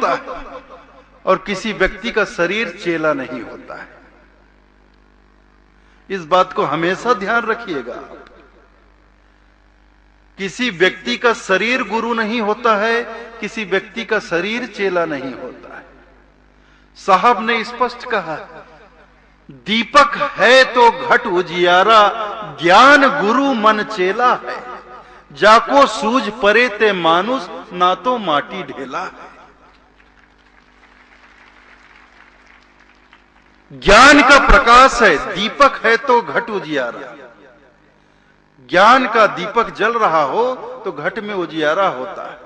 होता है और किसी व्यक्ति का शरीर चेला नहीं होता है। इस बात को हमेशा ध्यान रखिएगा। किसी व्यक्ति का शरीर गुरु नहीं होता है, किसी व्यक्ति का शरीर चेला नहीं होता है। साहब ने स्पष्ट कहा, दीपक है तो घट उजियारा, ज्ञान गुरु मन चेला है, जाको सूझ परे ते मानुष, ना तो माटी ढेला है। ज्ञान का प्रकाश है, दीपक है तो घट उजियारा। ज्ञान का दीपक जल रहा हो तो घट में उजियारा होता है।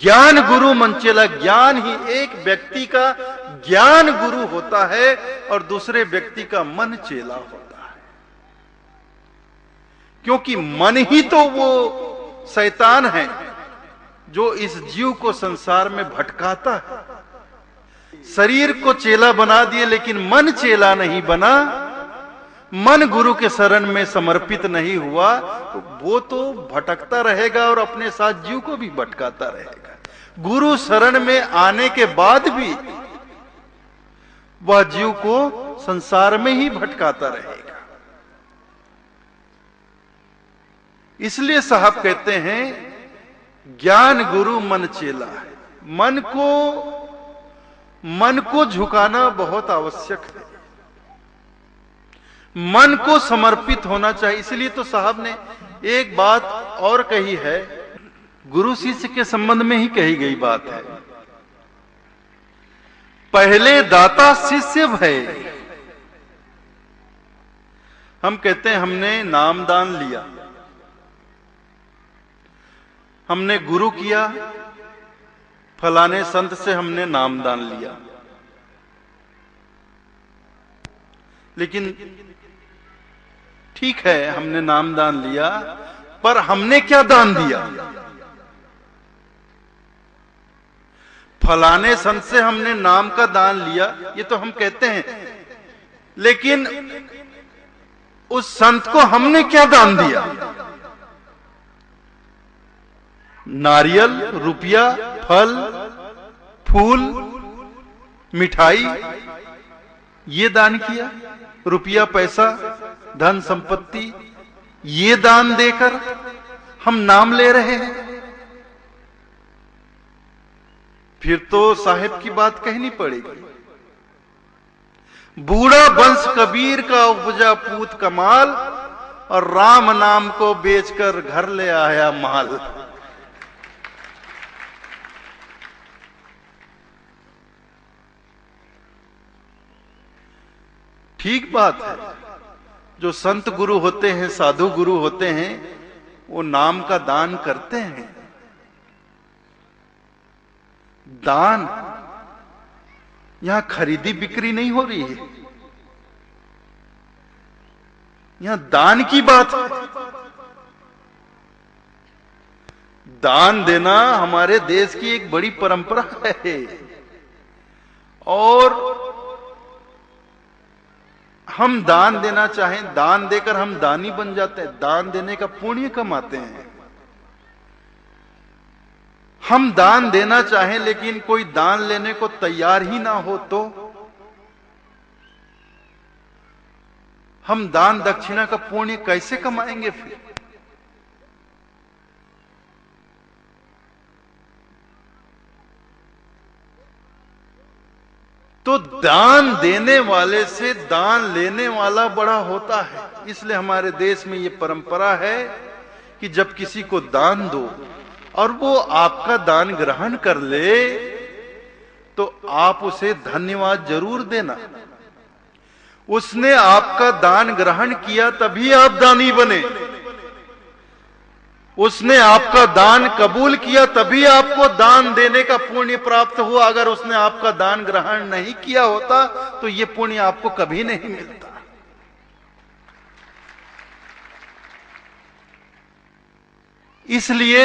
ज्ञान गुरु मन चेला, ज्ञान ही एक व्यक्ति का ज्ञान गुरु होता है और दूसरे व्यक्ति का मन चेला होता है। क्योंकि मन ही तो वो शैतान है जो इस जीव को संसार में भटकाता है। शरीर को चेला बना दिए लेकिन मन चेला नहीं बना, मन गुरु के शरण में समर्पित नहीं हुआ, तो वो तो भटकता रहेगा और अपने साथ जीव को भी भटकाता रहेगा। गुरु शरण में आने के बाद भी वह जीव को संसार में ही भटकाता रहेगा। इसलिए साहब कहते हैं, ज्ञान गुरु मन चेला है। मन को झुकाना बहुत आवश्यक है, मन को समर्पित होना चाहिए। इसलिए तो साहब ने एक बात और कही है, गुरु शिष्य के संबंध में ही कही गई बात है, पहले दाता शिष्य भय। हम कहते हैं हमने नामदान लिया, हमने गुरु किया, फलाने संत से हमने नामदान लिया, लेकिन ठीक है हमने नामदान लिया, पर हमने क्या दान दिया? फलाने संत से हमने नाम का दान लिया, ये तो हम कहते हैं, लेकिन उस संत को हमने क्या दान दिया? नारियल, रुपया, फल, फूल, मिठाई, ये दान किया। रुपया, पैसा, धन संपत्ति, ये दान देकर हम नाम ले रहे हैं। फिर तो साहिब की बात कहनी पड़ेगी, बूढ़ा वंश कबीर का उपजा पूत कमाल, और राम नाम को बेचकर घर ले आया माल। ठीक बात है, जो संत गुरु होते हैं, साधु गुरु होते हैं, वो नाम का दान करते हैं। दान, यहां खरीदी बिक्री नहीं हो रही है, यहां दान की बात है। दान देना हमारे देश की एक बड़ी परंपरा है, और हम दान देना चाहें, दान देकर हम दानी बन जाते हैं, दान देने का पुण्य कमाते हैं। हम दान देना चाहें लेकिन कोई दान लेने को तैयार ही ना हो तो हम दान दक्षिणा का पुण्य कैसे कमाएंगे? फिर तो दान देने वाले से दान लेने वाला बड़ा होता है। इसलिए हमारे देश में ये परंपरा है कि जब किसी को दान दो और वो आपका दान ग्रहण कर ले तो आप उसे धन्यवाद जरूर देना। उसने आपका दान ग्रहण किया तभी आप दानी बने, उसने आपका दान कबूल किया तभी आपको दान देने का पुण्य प्राप्त हुआ। अगर उसने आपका दान ग्रहण नहीं किया होता तो यह पुण्य आपको कभी नहीं मिलता। इसलिए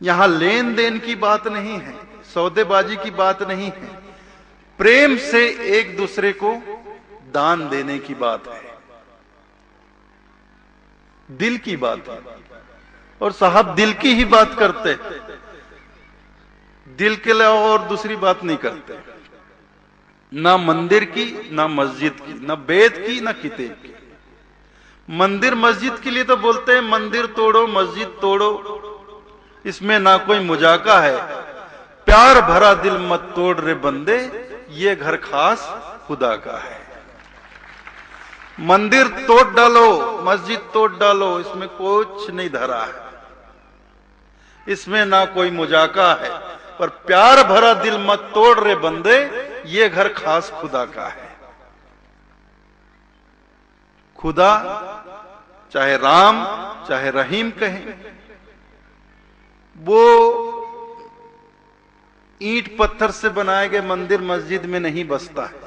यहां लेन देन की बात नहीं है, सौदेबाजी की बात नहीं है, प्रेम से एक दूसरे को दान देने की बात है, दिल की बात है। और साहब दिल की ही बात करते, दिल के अलावा और दूसरी बात नहीं करते, ना मंदिर की, ना मस्जिद की, ना वेद की, ना किताब की। मंदिर मस्जिद के लिए तो बोलते हैं मंदिर तोड़ो मस्जिद तोड़ो, इसमें ना कोई मुजाका है। प्यार भरा दिल मत तोड़ रे बंदे, ये घर खास खुदा का है। मंदिर तोड़ डालो मस्जिद तोड़ डालो, इसमें कुछ नहीं धरा है, इसमें ना कोई मुजाका है, पर प्यार भरा दिल मत तोड़ रे बंदे, ये घर खास खुदा का है। खुदा चाहे राम चाहे रहीम कहें, वो ईंट पत्थर से बनाए गए मंदिर मस्जिद में नहीं बसता है।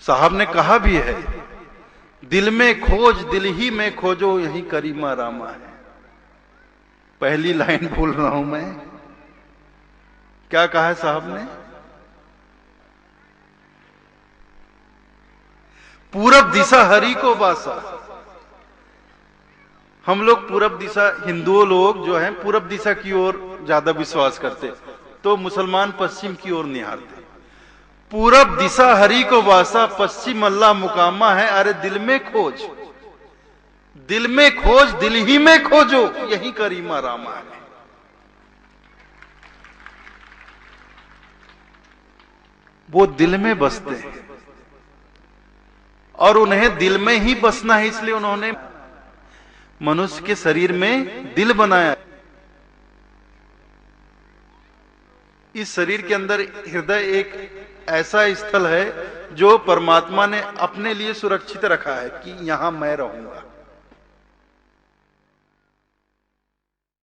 साहब ने कहा भी है, दिल में खोज दिल ही में खोजो, यही करीमा रामा है। पहली लाइन बोल रहा हूं मैं, क्या कहा है साहब ने? पूरब दिशा हरि को बासा। हम लोग पूरब दिशा, हिंदुओं लोग जो हैं पूरब दिशा की ओर ज्यादा विश्वास करते, तो मुसलमान पश्चिम की ओर निहारते। पूरब दिशा हरि को वासा, पश्चिम अल्लाह मुकामा है। अरे दिल में खोज, दिल में खोज दिल ही में खोजो, यही करीमा रामा है। वो दिल में बसते हैं और उन्हें दिल में ही बसना है, इसलिए उन्होंने मनुष्य के शरीर में दिल बनाया। इस शरीर के अंदर हृदय एक ऐसा स्थल है जो परमात्मा ने अपने लिए सुरक्षित रखा है कि यहां मैं रहूंगा।